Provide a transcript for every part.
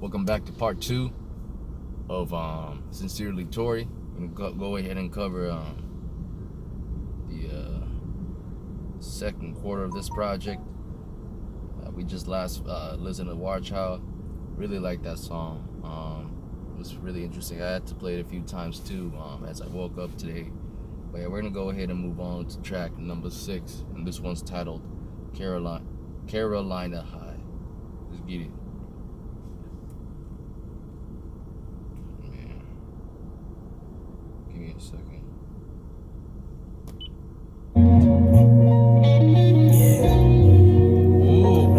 Welcome back to part 2 of Sincerely Tory. I'm gonna go ahead and cover the second quarter of this project. We just last listened to War Child. Really like that song. It was really interesting. I had to play it a few times too as I woke up today. But yeah, we're gonna go ahead and move on to track number 6, and this one's titled Carolina High. Let's get it. Give me a second. Yeah. Ooh.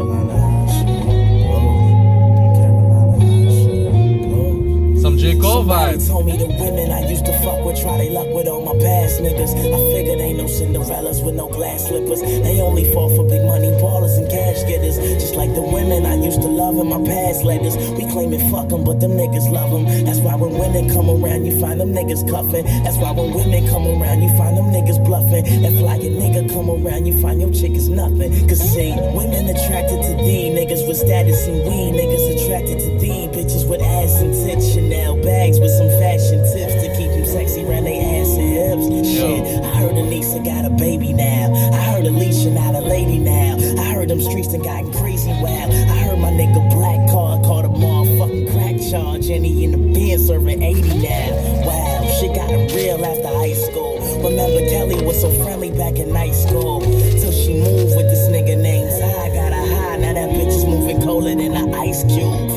Some J. Cole Somebody vibes. told me the women I used to fuck with try they luck with all my past niggas. I figured ain't no Cinderellas with no glass slippers. They only fall for big money ballers and cash getters. Just like the women I used to love in my past letters. We claiming fuck them, but them niggas love them. That's why when women come around, you find them niggas cuffing. That's why when women come around, you find them niggas bluffing. If like a nigga come around, you find your chick is nothing. Cause see, women attracted to thee niggas with status and we niggas attracted to thee bitches with ass and tits. Chanel bags with some fashion tips to keep them sexy around they ass and hips. Shit, I heard Anissa got a baby now. I heard Alicia not a lady now. I heard them streets done gotten crazy wild. I heard my nigga Black Card caught a motherfucking crack charge and he in the bin serving 80 now. Wow, shit got real after high school. Remember Kelly was so friendly back in night school till she moved with this nigga named Ty. Got a high, now that bitch is moving colder than an ice cube.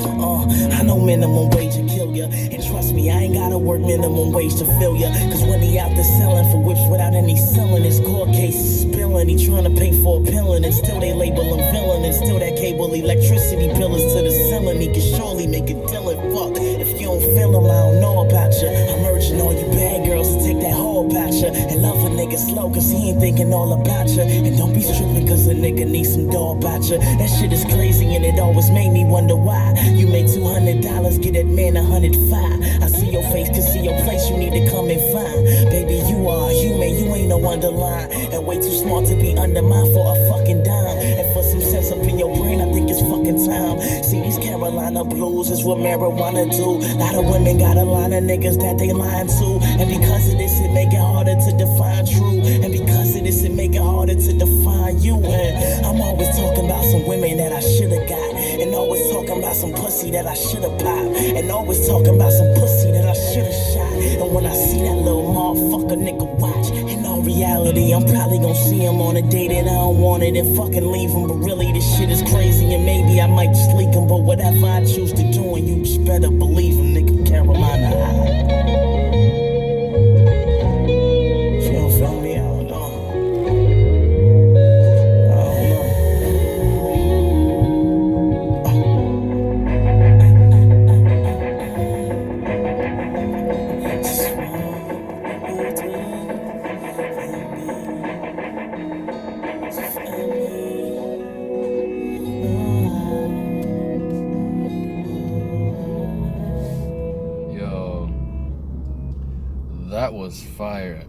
I know minimum wage will kill ya, and trust me, I ain't gotta work minimum wage to fill ya. Cause when he out there selling for whips without any selling, his court case is spilling. He tryna pay for a pillin', and still they label him villain, and still that cable electricity bill is to the ceiling. He can surely make a deal and fuck. If you don't feel him, I don't know about ya. I'm urging all you bad girls to take that whole about ya and love a nigga slow, cause he ain't thinking all about ya. And don't be stripping cause a nigga needs some dough about ya. That shit is crazy and it always made me wonder why. You make $200, get that man 105. I see your face, can see your place, you need to come and find. Baby, you are human, you ain't no underline. And way too smart to be undermined for a fucking dime. And for some sense up in your brain, I think it's fucking time. See, these Carolina blues is what marijuana do. A lot of women got a line of niggas that they lying to. And because of this, it make it harder to define true. And because of this, it make it harder to define you. And I'm always talking about some women that I should've got. And always talking about some pussy that I should've popped. And always talking about some pussy that I should've shot. And when I see that little motherfucker nigga watch, in all reality, I'm probably gonna see him on a day that I don't want it and fucking leave him. But really, this shit is crazy and maybe I might just leak him. But whatever I choose to do, and you just better believe him, nigga. Carolina High. If you don't feel me, I don't know. Yo, that was fire.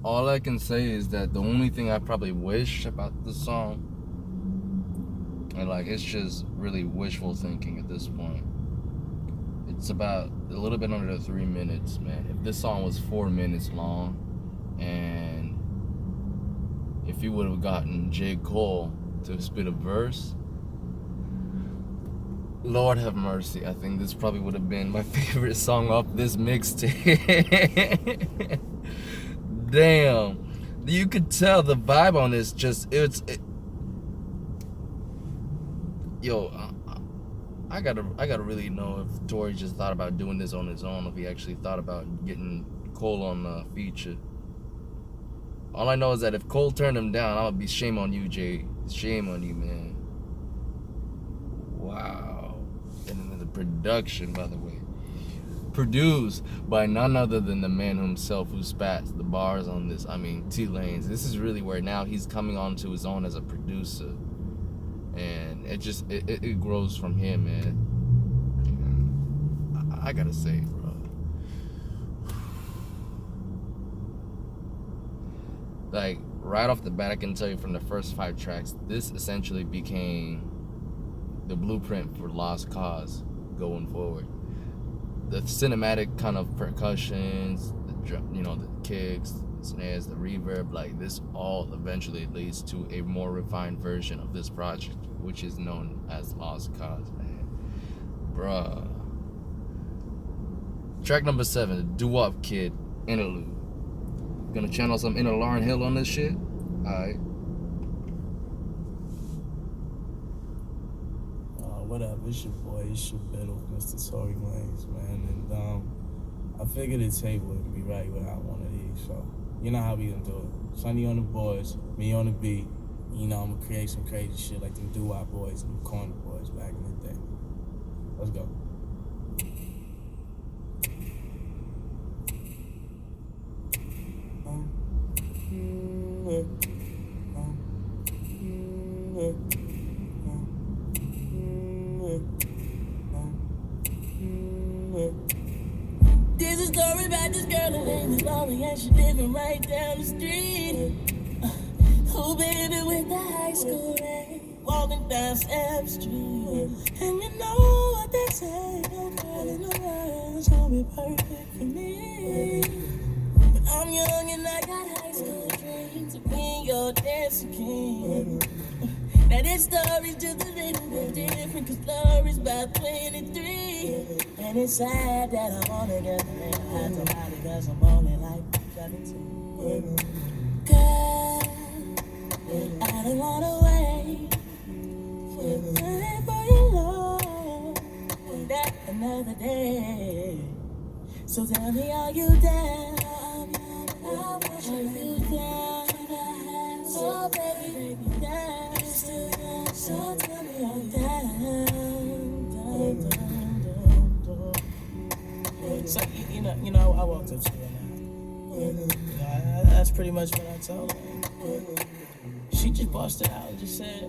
All I can say is that the only thing I probably wish about the song, and like it's just really wishful thinking at this point. It's about a little bit under 3 minutes, man. If this song was 4 minutes long, and if you would have gotten J. Cole to spit a verse, Lord have mercy, I think this probably would have been my favorite song off this mixtape. Damn, you could tell the vibe on this. Yo, I gotta really know if Tory just thought about doing this on his own, if he actually thought about getting Cole on the feature. All I know is that if Cole turned him down, I'm gonna be shame on you, Jay. Shame on you, man. Wow. And then the production, by the way. Produced by none other than the man himself who spats the bars on this. I mean, T Lanez. This is really where now he's coming onto his own as a producer. And it grows from him, man. I gotta say, bro. like right off the bat, I can tell you from the first 5 tracks, this essentially became the blueprint for Lost Cause going forward. The cinematic kind of percussions, the drum, the kicks, the snares, the reverb, like this all eventually leads to a more refined version of this project, which is known as Lost Cause, man. Bruh. Track number 7, Do Up Kid, Interlude. Gonna channel some inner Lauryn Hill on this shit? Alright. What up? It's your boy, it's your middle, Mr. Tory Lanez, man. And I figured the table would be right without one of these, so you know how we gonna do it. Sonny on the boards, me on the beat. I'm gonna create some crazy shit like them doo-wop boys and them corner boys back in the day. Let's go. There's a story about this girl, her name is Molly, and she living right down the street. Who baby with the high school name, walking down F Street. And you know what they say, no girl in the world is gonna be perfect for me. But I'm young and I got high school dreams of being your dancing king. Now this story's just a little bit different, cause Laurie's about 23. And it's sad that I'm only getting it high to body, cause I'm only like 17. Girl, I don't wanna wait for your love that another day. So tell me, are you down? Are you down? Oh baby, down. So tell me, are you down? So, you know, I walked up to her now. That's pretty much what I told her. She just busted out and just said,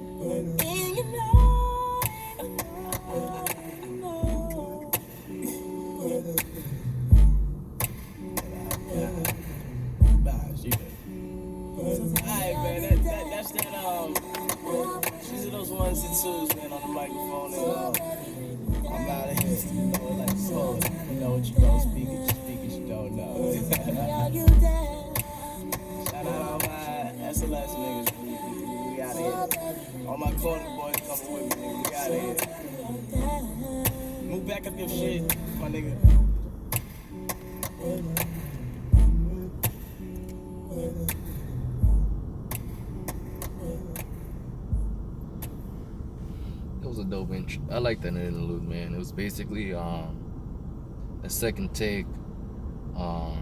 Alright, man, that's that, these are those ones and twos, man, on the microphone, and, I'm out of here, like so, you know what you don't speak it, you don't know. Shout out all my SLS niggas, we out of here. All my corner boys coming with me, nigga, we out of here. Move back up your shit, my nigga. It was a dope intro. I like that interlude, man. It was basically a second take of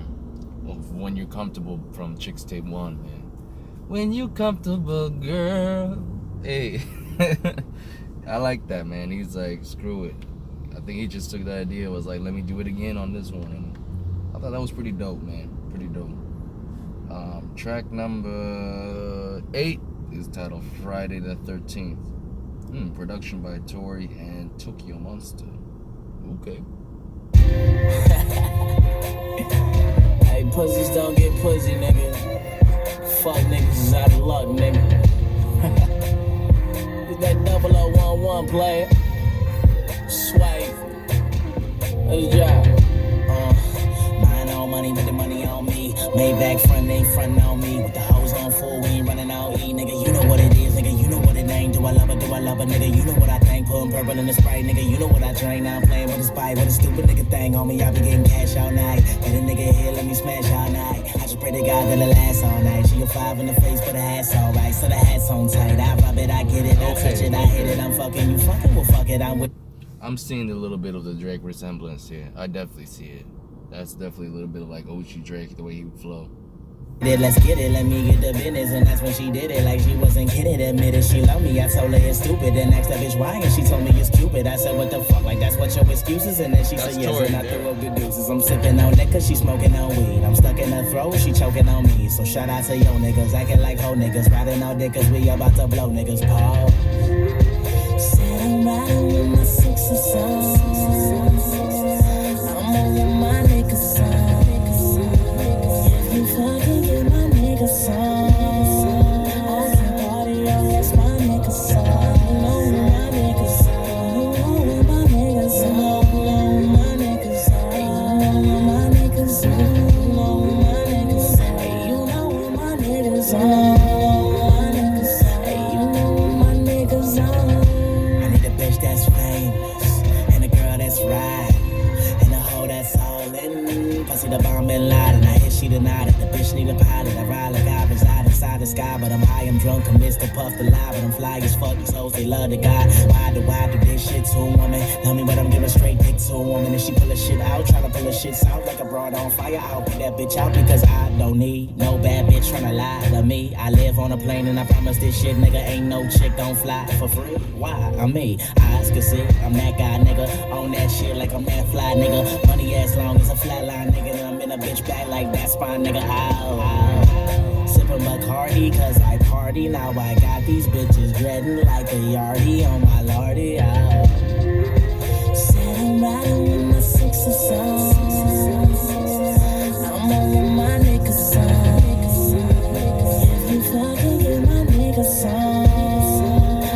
When You're Comfortable from Chicks Tape 1, man. When you comfortable, girl. Hey. I like that, man. He's like, screw it. I think he just took the idea, was like, let me do it again on this one. And I thought that was pretty dope, man. Pretty dope. Track number 8 is titled Friday the 13th. Production by Tory and Tokyo Monster. Okay. Hey, pussies don't get pussy, nigga. Fuck niggas is out of luck, nigga. Get that 0011 player. Swipe. Let's drive. Mine on money, but the money on me. Maybach front, ain't frontin' on me. With the hoes on full, we ain't running out E. Nigga, you know what it is, nigga, you know what it ain't. Do I love it, nigga, you know what I think. Putting purple in the Sprite, nigga, you know what I drink. Now I'm playing with the spite, with a stupid nigga thing on me. I be getting cash all night. Let a nigga here, let me smash all night. I just pray to God that it lasts all night. She a 5 in the face, but the hat's alright. So the hat's on tight. I rub it, I get it, I touch it, I hit it. I'm fucking, you fucking, well fuck it, I'm with. I'm seeing a little bit of the Drake resemblance here. I definitely see it. That's definitely a little bit of like OG Drake, the way he would flow. Let's get it, let me get the business. And that's when she did it, like she wasn't kidding. Admitted she loved me, I told her it's stupid. Then asked that bitch why, and she told me it's Cupid. I said, what the fuck, like that's what your excuses? And then she said yes, and I threw up the deuces. I'm sipping on liquor, she smoking on weed. I'm stuck in her throat, she choking on me. So shout out to yo niggas, acting like hoe niggas. Riding all dick, cause we about to blow niggas, Paul. Said I'm riding with my 6 or songs. I'm over my niggas' son. If you fucking get my niggas' son. Osama bin Laden. I hear she denied it. The bitch need a pilot. I ride like I reside inside the sky, but I'm high, I'm drunk, I'm Mr. Puff the lie, but I'm fly as fuck. These hoes, they love the guy. Why do this shit to a woman? Love me, but I'm giving straight dick to a woman. If she pull her shit out, try to pull her shit out like a broad on fire, I'll put that bitch out because I don't need no bad bitch tryna lie to me. I live on a plane and I promise this shit, nigga, ain't no chick gon' fly for free. Why? I'm me. Eyes can see, I'm that guy, nigga. On that shit like I'm that fly, nigga. Money as long as a flatline, nigga. And I'm in a bitch back like that spine, nigga. Ow. Sippin' Bacardi cause I party. Now I got these bitches dreading like a yardie on my lordy. Said I'm riding with my 6 or so. I'm on with my niggas on. If you fucking get my niggas on,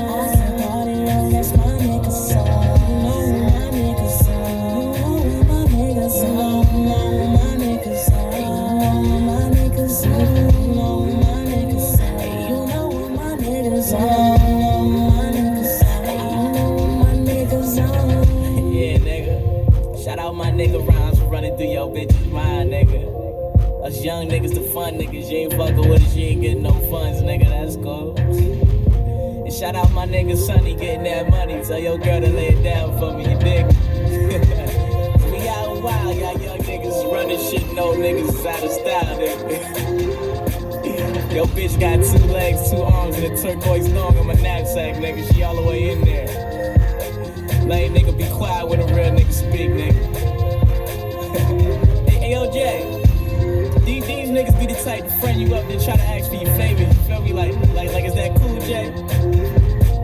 I can party on, that's my niggas on. You know my niggas on. You know my niggas on. You know my niggas on. You know my niggas on. You know my niggas on. You know my niggas on. Shout out my nigga Rhymes for running through your bitch's mind, nigga. Us young niggas, the fun niggas, you ain't fucking with us, you ain't getting no funds, nigga, that's cool. And shout out my nigga Sonny getting that money, tell your girl to lay it down for me, you dig? We out wild, y'all young niggas running shit, no niggas is out of style, nigga. Yo bitch got 2 legs, 2 arms, and a turquoise thong on my knapsack, nigga, she all the way in there. Lame nigga be quiet when a real nigga speak, nigga. Hey, yo, Jay. These niggas be the type to friend you up and try to ask for your favor. You feel me? Like, is that cool, Jay?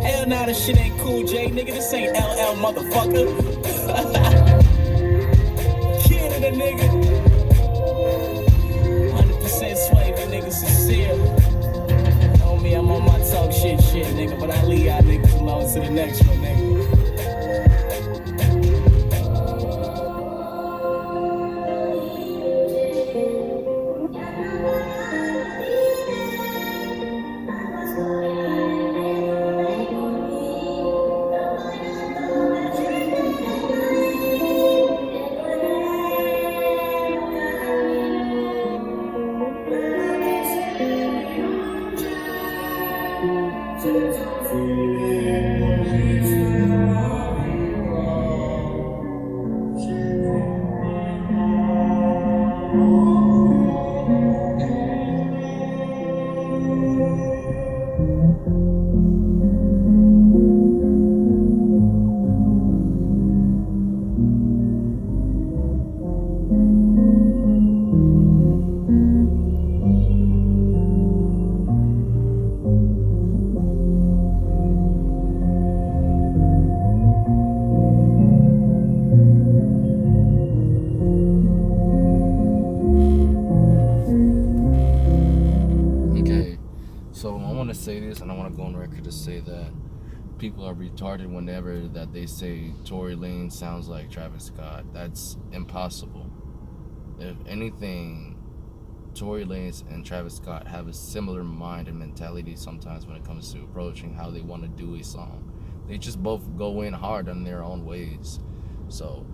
Hell nah, this shit ain't cool, Jay. Nigga, this ain't LL, motherfucker. Canada, nigga. 100% sway, but nigga sincere. On me, I'm on my talk shit, nigga. But I leave y'all niggas alone to the next one, nigga. Say this, and I want to go on record to say that people are retarded whenever that they say Tory Lanez sounds like Travis Scott. That's impossible. If anything, Tory Lanez and Travis Scott have a similar mind and mentality sometimes when it comes to approaching how they want to do a song. They just both go in hard on their own ways. So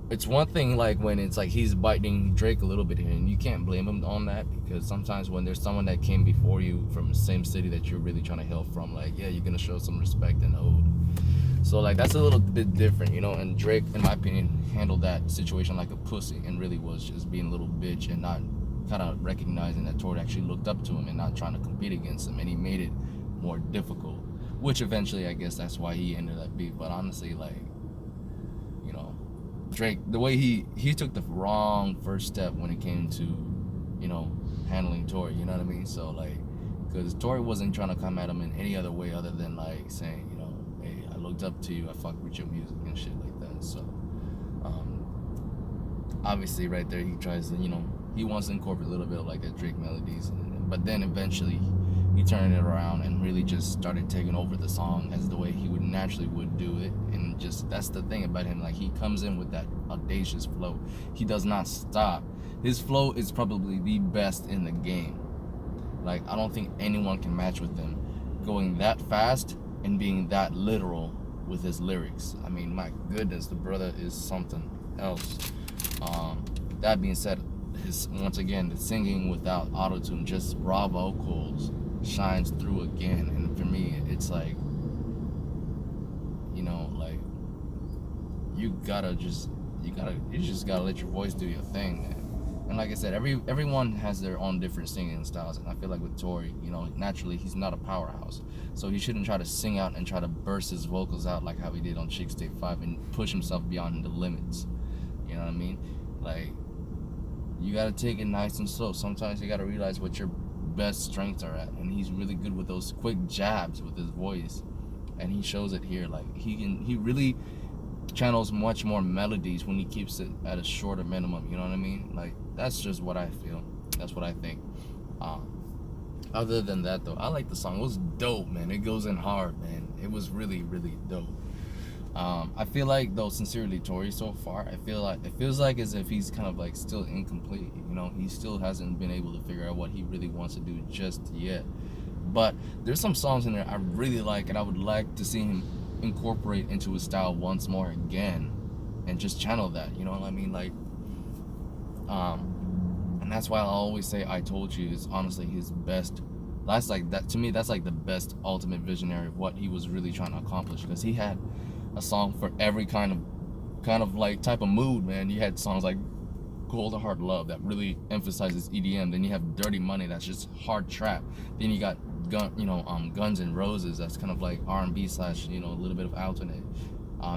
it's one thing like when it's like he's biting Drake a little bit here, and you can't blame him on that, because sometimes when there's someone that came before you from the same city that you're really trying to hail from, like, yeah, you're gonna show some respect and ode. So like that's a little bit different, you know. And Drake, in my opinion, handled that situation like a pussy and really was just being a little bitch and not kind of recognizing that Tory actually looked up to him and not trying to compete against him, and he made it more difficult, which eventually I guess that's why he ended that beef. But honestly, like, you know, Drake, the way he took the wrong first step when it came to, you know, handling Tory, you know what I mean? So like, because Tory wasn't trying to come at him in any other way other than like saying, you know, hey, I looked up to you, I fucked with your music and shit like that. So obviously right there he tries to, you know, he wants to incorporate a little bit of like that Drake melodies, but then eventually he turned it around and really just started taking over the song as the way he would naturally would do it. And just, that's the thing about him, like he comes in with that audacious flow. He does not stop. His flow is probably the best in the game. Like I don't think anyone can match with him, going that fast and being that literal with his lyrics. I mean, my goodness, the brother is something else. That being said, once again, the singing without autotune, just raw vocals, shines through again. And for me, it's like, you know, like you just gotta let your voice do your thing, man. And like I said, everyone has their own different singing styles, and I feel like with Tory, you know, naturally he's not a powerhouse, so he shouldn't try to sing out and try to burst his vocals out like how he did on Chicks Tape 5 and push himself beyond the limits. You know what I mean? Like, you gotta take it nice and slow. Sometimes you gotta realize what your best strengths are at, and he's really good with those quick jabs with his voice, and he shows it here. Like, he really channels much more melodies when he keeps it at a shorter minimum. You know what I mean? Like, that's just what I feel. That's what I think. Other than that, though, I like the song. It was dope, man. It goes in hard, man. It was really, really dope. I feel like, though, sincerely, Tory, so far, it feels like as if he's kind of like still incomplete. You know, he still hasn't been able to figure out what he really wants to do just yet. But there's some songs in there I really like, and I would like to see him incorporate into his style once more again, and just channel that. You know what I mean? Like, and that's why I always say I Told You is honestly his best. That's like that to me. That's like the best ultimate visionary of what he was really trying to accomplish, because he had a song for every kind of like type of mood, man. You had songs like Cold Hard Love that really emphasizes EDM. Then you have Dirty Money, that's just hard trap. Then you got Guns N' Roses, that's kind of like R&B slash, you know, a little bit of alternate.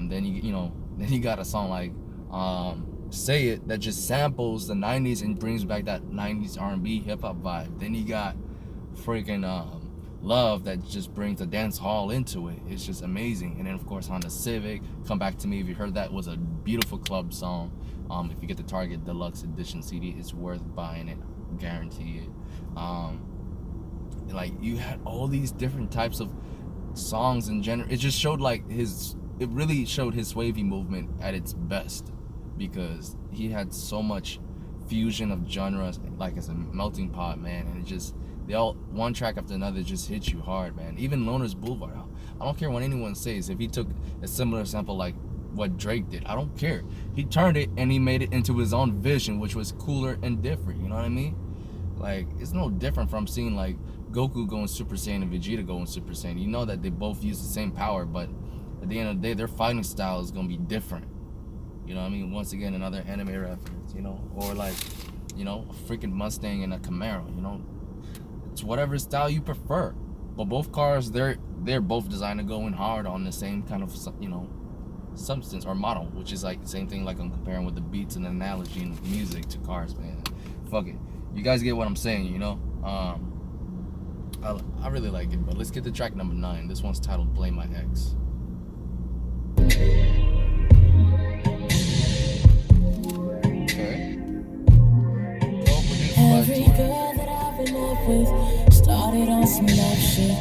Then you got a song like Say It that just samples the 90s and brings back that 90s R&B hip hop vibe. Then you got freaking Love that just brings the dance hall into it. It's just amazing. And then of course Honda Civic, Come Back to Me, if you heard that, was a beautiful club song. If you get the Target Deluxe Edition CD, it's worth buying it, guarantee it. Like, you had all these different types of songs in general. It just showed like it really showed his wavy movement at its best, because he had so much fusion of genres, like it's a melting pot, man. And it just, they all, one track after another, just hit you hard, man. Even Loner's Boulevard, I don't care what anyone says. If he took a similar sample like what Drake did, I don't care. He turned it and he made it into his own vision, which was cooler and different. You know what I mean? Like, it's no different from seeing like Goku going Super Saiyan and Vegeta going Super Saiyan. You know that they both use the same power, but at the end of the day, their fighting style is gonna be different. You know what I mean? Once again, another anime reference, you know? Or like, you know, a freaking Mustang and a Camaro, you know? It's whatever style you prefer. But both cars, they're both designed to go in hard on the same kind of, you know, substance or model, which is like the same thing like I'm comparing with the beats and analogy and music to cars, man. Fuck it. You guys get what I'm saying, you know? I really like it, but let's get to track number 9. This one's titled Blame My Ex. Every girl that I've been up with started on some love shit,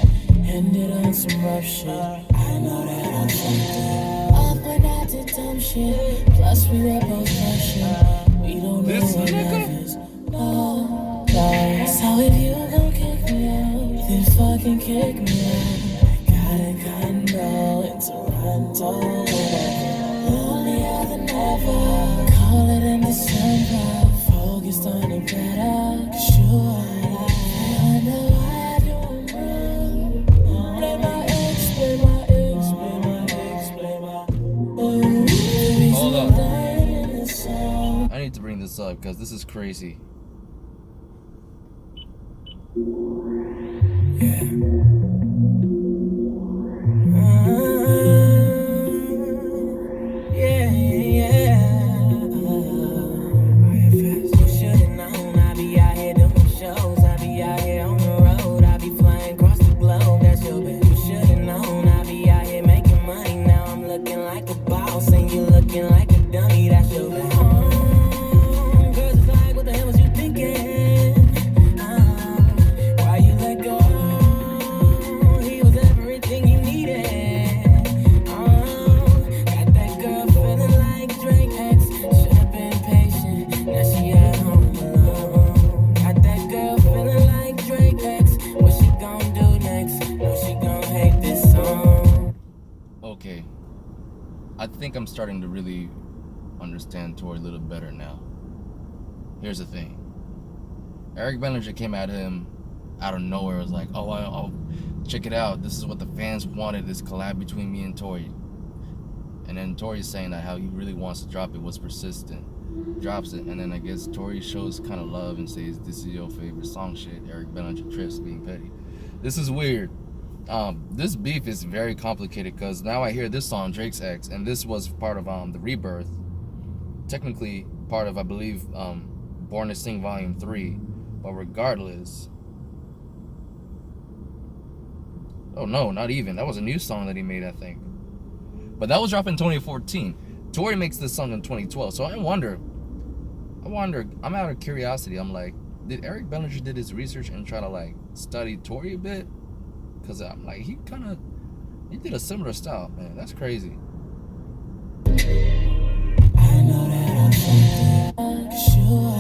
ended on some rough shit. I know that I'm fucked up when I did dumb shit. Plus we were both rushing. We don't know what love is. No, no. So if you gon' kick me out, then fucking kick me out. Got a condo in Toronto. Lonelier than ever. Call it in December. Focused on it better, 'cause you are like, I know I do wrong. Blame my ex, blame my ex, blame my ex, blame my. Hold up. I need to bring this up because this is crazy. Yeah. Okay, I think I'm starting to really understand Tory a little better now. here's the thing. Eric Bellinger came at him out of nowhere. It was like, oh, I'll check it out. This is what the fans wanted, this collab between me and Tory. And then Tory's saying that how he really wants to drop it, was persistent. Drops it, and then I guess Tory shows kind of love and says, this is your favorite song shit. Eric Bellinger trips being petty. This is weird. This beef is very complicated because now I hear this song, Drake's Ex, and this was part of the Rebirth. Technically part of, I believe, Born to Sing Volume 3. But regardless... Oh no, not even. That was a new song that he made, I think. But that was dropped in 2014. Tory makes this song in 2012. So I wonder, I'm out of curiosity. I'm like, did Eric Bellinger did his research and try to like study Tory a bit? Because I'm like, he did a similar style, man. That's crazy. I know that I'm fucked, sure.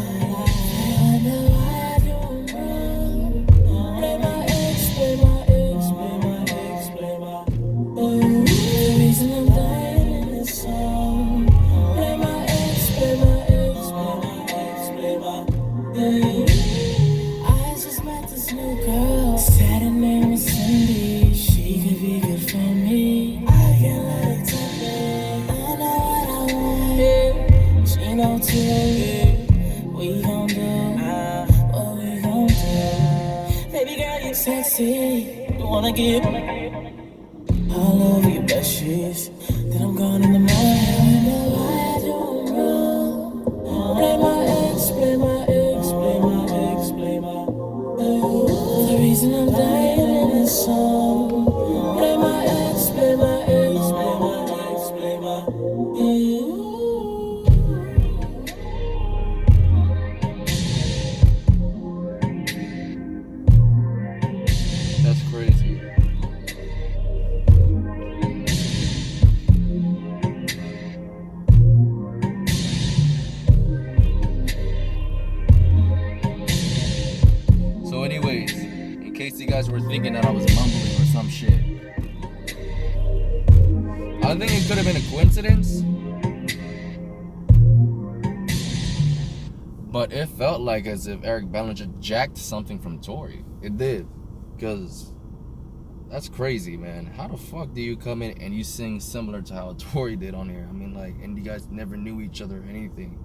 I know I do wrong. Blame my ex, blame my ex, blame my ex, blame my the reason I'm dying in this song. Blame my ex, blame my ex, blame my ex, blame my I just met this new girl. Said her name was Cindy. She could be good for me. I can let it tell me. I know what I want. She know too. We gon' do what we gon' do. Baby girl, you sexy. You wanna give all over your bed sheets. Then I'm gone in the morning. I know I do wrong. Blame my ex, blame my ex, blame my ex, blame my the reason I'm dying in this song. Blame my ex, blame my ex, blame my ex, blame my That's crazy. So anyways, in case you guys were thinking that I was mumbling or some shit, I think it could have been a coincidence, but it felt like as if Eric Bellinger jacked something from Tory. It did, because that's crazy, man. How the fuck do you come in and you sing similar to how Tory did on here? I mean, like, and you guys never knew each other or anything.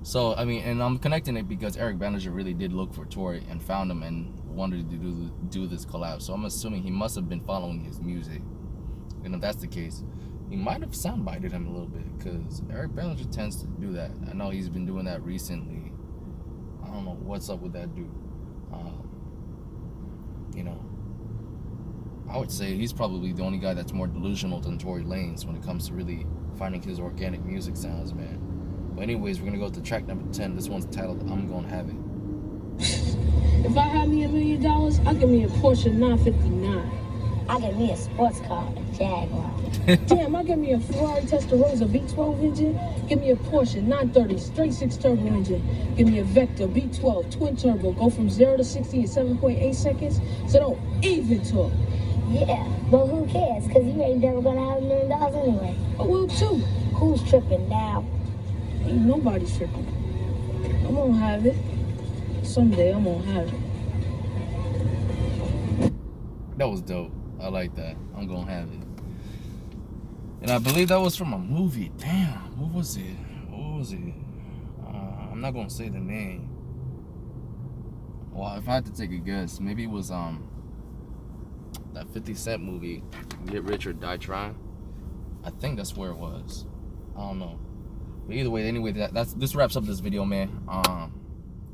So, I mean, and I'm connecting it because Eric Bellinger really did look for Tory and found him and wanted to do this collab. So I'm assuming he must have been following his music. And if that's the case, he might have soundbited him a little bit, because Eric Bellinger tends to do that. I know he's been doing that recently. I don't know what's up with that dude. You know, I would say he's probably the only guy that's more delusional than Tory Lanez when it comes to really finding his organic music sounds, man. But anyways, we're gonna go to track number 10. This one's titled I'm Gonna Have It. If I had me $1 million, I'd give me a Porsche 959. I get me a sports car, a Jaguar. Damn, I give me a Ferrari Testarossa V12 engine. Give me a Porsche 930 straight 6 turbo engine. Give me a Vector V12 twin turbo. Go from 0 to 60 in 7.8 seconds. So don't even talk. Yeah, but who cares? Because you ain't never gonna have $1 million anyway. I will too. Who's tripping now? Ain't nobody tripping. I'm gonna have it. Someday I'm gonna have it. That was dope. I like that. I'm gonna have it. And I believe that was from a movie. Damn, what was it? What was it? I'm not gonna say the name. Well, if I had to take a guess, maybe it was that 50 Cent movie, Get Rich or Die Trying. I think that's where it was. I don't know. But either way, anyway, this wraps up this video, man.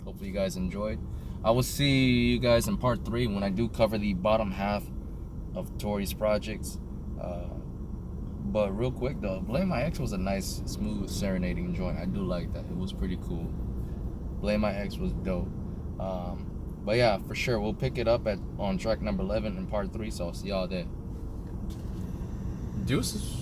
Hopefully you guys enjoyed. I will see you guys in part 3 when I do cover the bottom half of Tory's projects. But real quick though, Blame My Ex was a nice, smooth, serenading joint. I do like that. It was pretty cool. Blame My Ex was dope. But yeah, for sure, we'll pick it up on track number 11 in part 3. So I'll see y'all then. Deuces.